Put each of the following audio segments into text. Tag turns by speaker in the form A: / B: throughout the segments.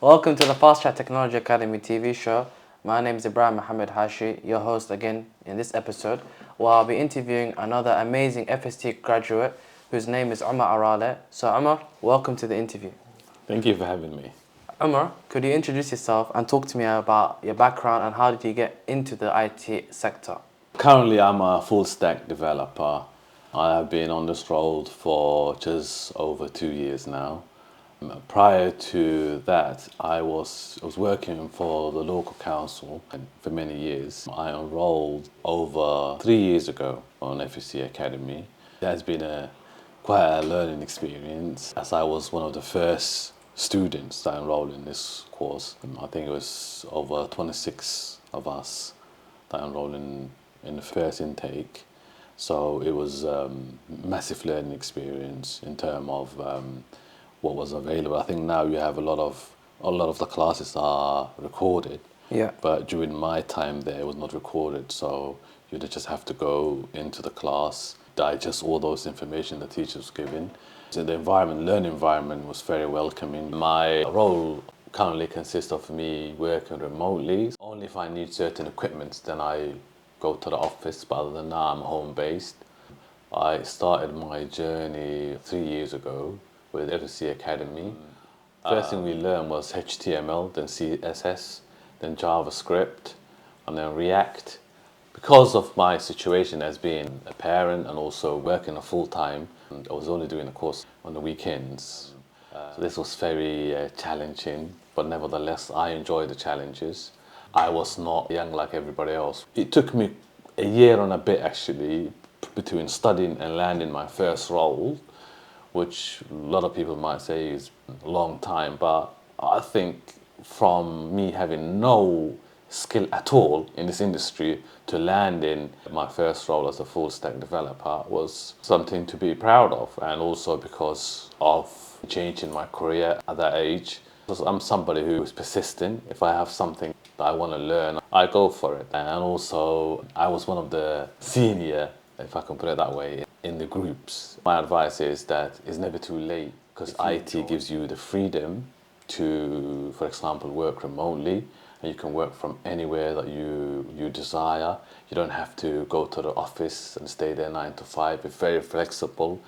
A: Welcome to the Fast Track Technology Academy TV show. My name is Ibrahim Mohammed Hashi, your host again in this episode, where I'll be interviewing another amazing FST graduate whose name is Omar Arale. So Omar, welcome to the interview.
B: Thank you for having me.
A: Omar, could you introduce yourself and talk to me about your background and how did you get into the IT sector?
B: Currently, I'm a full stack developer. I have been on this role for just over 2 years now. Prior to that, I was working for the local council for many years. I enrolled over 3 years ago on FSC Academy. It has been quite a learning experience as I was one of the first students that enrolled in this course. I think it was over 26 of us that enrolled in the first intake. So it was massive learning experience in terms of what was available. I think now you have a lot of the classes are recorded.
A: Yeah.
B: But during my time there, it was not recorded. So you'd just have to go into the class, digest all those information the teacher was giving. So the learning environment was very welcoming. My role currently consists of me working remotely. Only if I need certain equipment, then I go to the office. But other than that, I'm home based. I started my journey 3 years ago with FSC Academy. First thing we learned was HTML, then CSS, then JavaScript, and then React. Because of my situation as being a parent and also working a full time, I was only doing the course on the weekends. So this was very challenging, but nevertheless, I enjoyed the challenges. I was not young like everybody else. It took me a year and a bit actually between studying and landing my first role, which a lot of people might say is a long time, but I think from me having no skill at all in this industry to landing my first role as a full stack developer was something to be proud of, and also because of changing my career at that age. Because I'm somebody who is persistent. If I have something that I want to learn, I go for it. And also, I was one of the senior, if I can put it that way, in the groups. My advice is that it's never too late because IT gives you the freedom to, for example, work remotely, and you can work from anywhere that you desire. You don't have to go to the office and stay there 9 to 5. It's very flexible.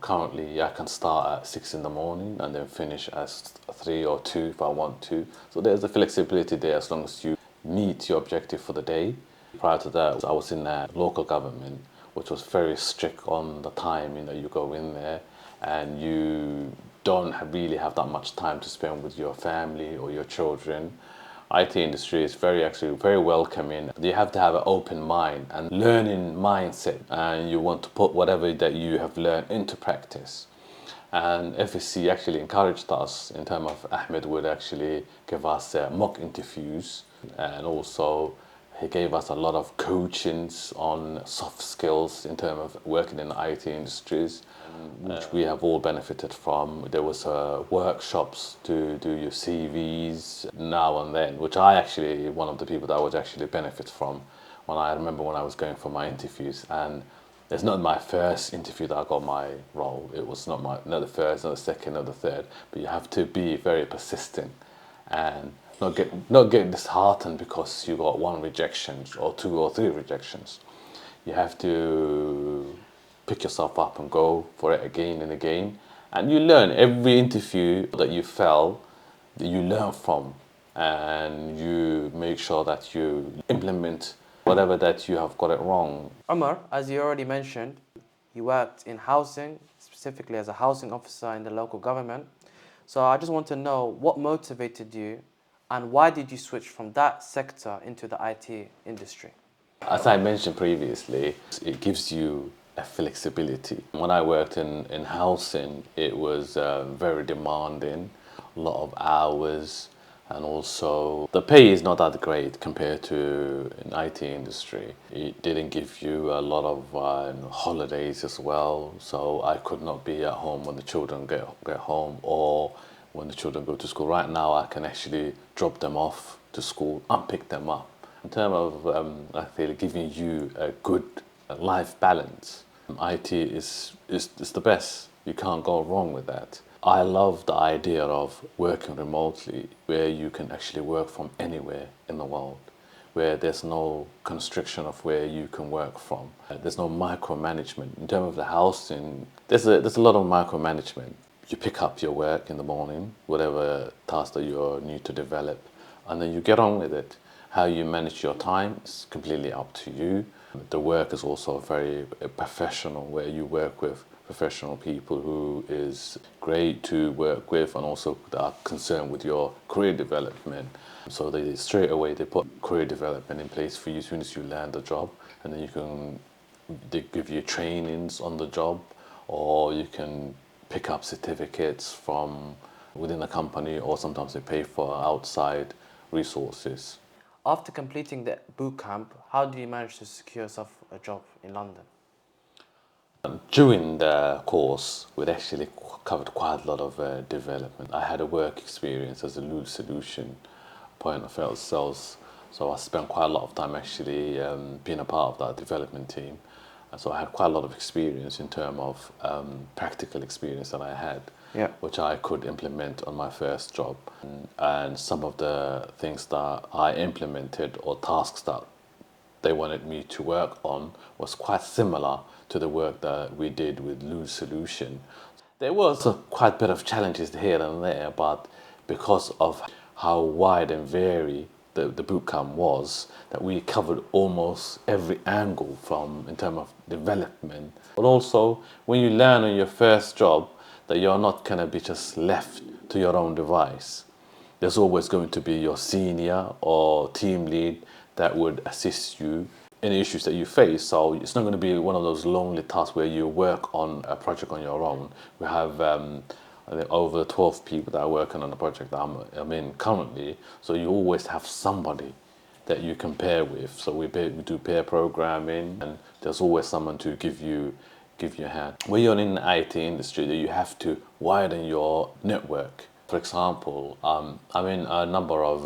B: Currently, I can start at 6 in the morning and then finish at 3 or 2 if I want to. So there's the flexibility there as long as you meet your objective for the day. Prior to that, I was in local government, which was very strict on the time. You go in there and you don't really have that much time to spend with your family or your children. IT industry is actually very welcoming. You have to have an open mind and learning mindset, and you want to put whatever that you have learned into practice. And FSC actually encouraged us in terms of Ahmed would actually give us mock interviews, and also he gave us a lot of coachings on soft skills in terms of working in the IT industries, which we have all benefited from. There was workshops to do your CVs now and then, which I actually, one of the people that I would actually benefit from when I remember when I was going for my interviews. And it's not my first interview that I got my role. It was not the first, not the second, not the third, but you have to be very persistent and not get disheartened because you got one rejection or 2 or 3 rejections. You have to pick yourself up and go for it again and again. And you learn every interview that you fail, that you learn from, and you make sure that you implement whatever that you have got it wrong.
A: Omar, as you already mentioned, you worked in housing, specifically as a housing officer in the local government. So I just want to know what motivated you and why did you switch from that sector into the IT industry?
B: As I mentioned previously, it gives you a flexibility. When I worked in housing, it was very demanding, a lot of hours, and also the pay is not that great compared to an IT industry. It didn't give you a lot of holidays as well, so I could not be at home when the children get home or when the children go to school. Right now, I can actually drop them off to school and pick them up. In terms of I feel giving you a good life balance, IT is the best. You can't go wrong with that. I love the idea of working remotely where you can actually work from anywhere in the world, where there's no constriction of where you can work from. There's no micromanagement. In terms of the housing, there's a lot of micromanagement. You pick up your work in the morning, whatever task that you're new to develop, and then you get on with it. How you manage your time is completely up to you. The work is also very professional, where you work with professional people who is great to work with, and also that are concerned with your career development. So they straight away they put career development in place for you as soon as you land the job, and then they give you trainings on the job, or you can pick up certificates from within the company, or sometimes they pay for outside resources.
A: After completing the boot camp, how did you manage to secure yourself a job in London?
B: During the course, we'd actually covered quite a lot of development. I had a work experience as a loose solution point of sales, so I spent quite a lot of time actually being a part of that development team. And so I had quite a lot of experience in terms of practical experience that I had,
A: Yeah.
B: which I could implement on my first job. And some of the things that I implemented or tasks that they wanted me to work on was quite similar to the work that we did with Lose Solution. There was quite a bit of challenges here and there, but because of how wide and varied the bootcamp was, that we covered almost every angle from in terms of development. But also, when you learn on your first job, that you're not going to be just left to your own device. There's always going to be your senior or team lead that would assist you in the issues that you face. So it's not going to be one of those lonely tasks where you work on a project on your own. We have I think over 12 people that are working on the project that I'm in currently. So you always have somebody that you can pair with. So we do pair programming, and there's always someone to give you a hand. When you're in the IT industry, you have to widen your network. For example, I'm in a number of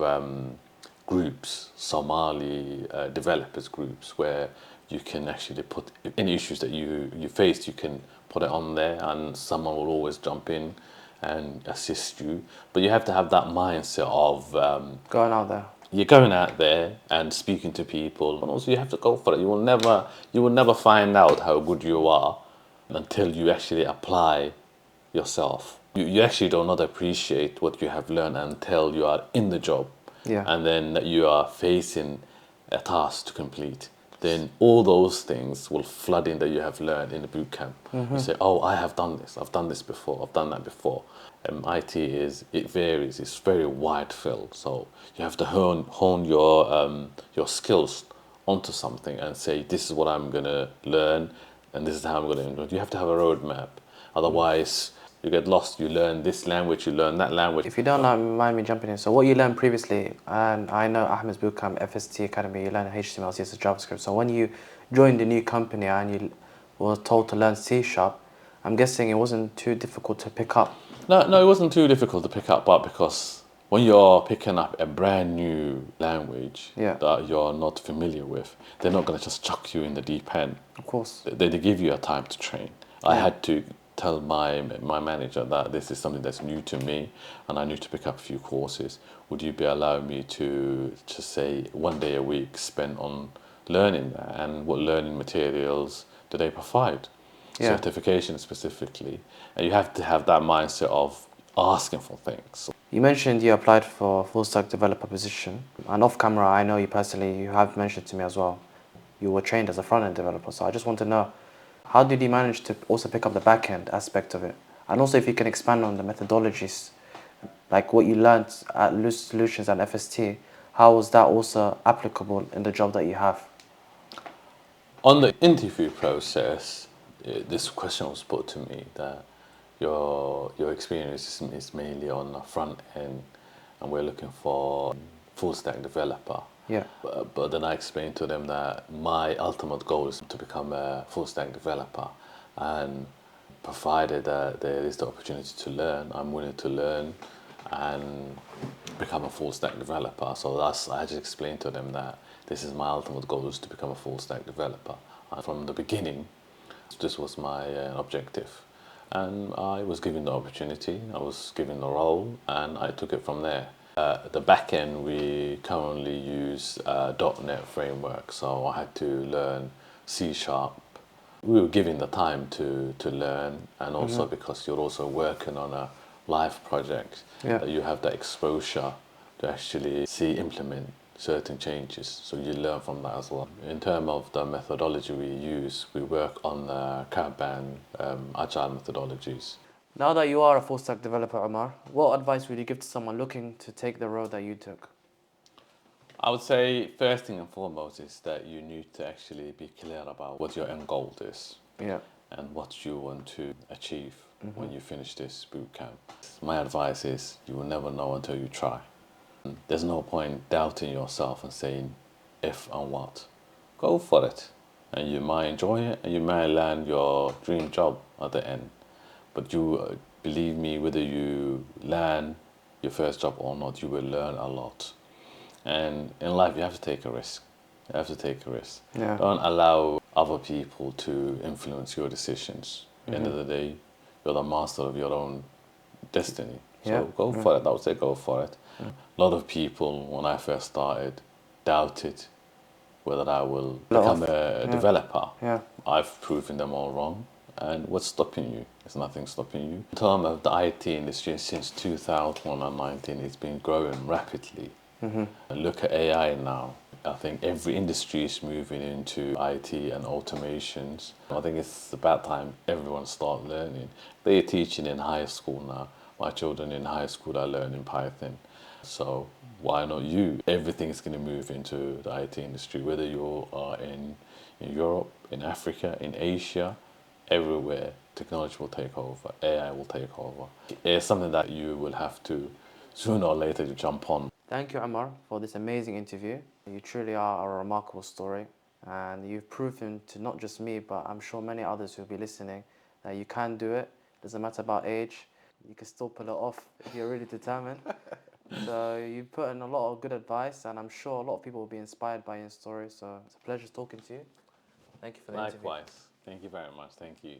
B: groups, Somali developers groups, where you can actually put any issues that you face, you can put it on there, and someone will always jump in and assist you. But you have to have that mindset of
A: Going out there.
B: you're going out there and speaking to people, and also you have to go for it. You will never find out how good you are until you actually apply yourself. You actually do not appreciate what you have learned until you are in the job,
A: Yeah.
B: and then you are facing a task to complete. Then all those things will flood in that you have learned in the boot camp. You say, "Oh, I have done this. I've done this before. I've done that before." It varies. It's very wide field, so you have to hone your skills onto something and say, "This is what I'm gonna learn, and this is how I'm gonna implement." You have to have a roadmap. Otherwise, you get lost. You learn this language, you learn that language.
A: If you don't mind me jumping in, so what you learned previously, and I know Ahmed's Bootcamp, FST Academy, you learned HTML, CSS, JavaScript. So when you joined a new company and you were told to learn C Sharp, I'm guessing it wasn't too difficult to pick up.
B: No, it wasn't too difficult to pick up, but because when you're picking up a brand new language
A: Yeah.
B: that you're not familiar with, they're not going to just chuck you in the deep end.
A: Of course.
B: They give you a time to train. I had to tell my manager that this is something that's new to me, and I need to pick up a few courses. Would you be allowing me to just say 1 day a week spent on learning that, and what learning materials do they provide?
A: Yeah.
B: Certification specifically, and you have to have that mindset of asking for things.
A: You mentioned you applied for full stack developer position, and off camera, I know you personally, you have mentioned to me as well, you were trained as a front end developer. So I just want to know, how did you manage to also pick up the back end aspect of it? And also if you can expand on the methodologies, like what you learned at Loose Solutions and FST, how was that also applicable in the job that you have?
B: On the interview process, this question was put to me that your experience is mainly on the front end, and we're looking for full stack developer.
A: Yeah.
B: But then I explained to them that my ultimate goal is to become a full stack developer, and provided that there is the opportunity to learn, I'm willing to learn and become a full stack developer. So I just explained to them that this is my ultimate goal, is to become a full stack developer. And from the beginning, this was my objective. and I was given the opportunity, I was given the role, and I took it from there. The back end, we currently use .NET framework, so I had to learn C Sharp. We were given the time to learn, and also because you're also working on a live project,
A: Yeah.
B: that you have that exposure to actually see implement certain changes, so you learn from that as well. In terms of the methodology we use, we work on the Kanban agile methodologies.
A: Now that you are a full stack developer, Omar, what advice would you give to someone looking to take the road that you took?
B: I would say first thing and foremost is that you need to actually be clear about what your end goal is
A: Yeah.
B: and what you want to achieve when you finish this boot camp. My advice is you will never know until you try. There's no point doubting yourself and saying if and what. Go for it. And you might enjoy it and you might land your dream job at the end. But you believe me, whether you land your first job or not, you will learn a lot. And in life, you have to take a risk. You have to take a risk.
A: Yeah.
B: Don't allow other people to influence your decisions. At the end of the day, you're the master of your own destiny.
A: Yeah.
B: So go for it. I would say go for it. A lot of people, when I first started, doubted whether I will become a developer.
A: Yeah.
B: I've proven them all wrong. And what's stopping you? There's nothing stopping you. In terms of the IT industry, since 2019, it's been growing rapidly. Look at AI now. I think every industry is moving into IT and automations. I think it's about time everyone start learning. They're teaching in high school now. My children in high school are learning Python. So why not you? Everything is going to move into the IT industry, whether you are in Europe, in Africa, in Asia, everywhere. Technology will take over, AI will take over. It's something that you will have to, sooner or later, to jump on.
A: Thank you, Omar, for this amazing interview. You truly are a remarkable story, and you've proven to not just me, but I'm sure many others who'll be listening, that you can do it. Doesn't matter about age, you can still pull it off if you're really determined. So you've put in a lot of good advice, and I'm sure a lot of people will be inspired by your story. So it's a pleasure talking to you. Thank you for the interview.
B: Likewise. Thank you very much. Thank you.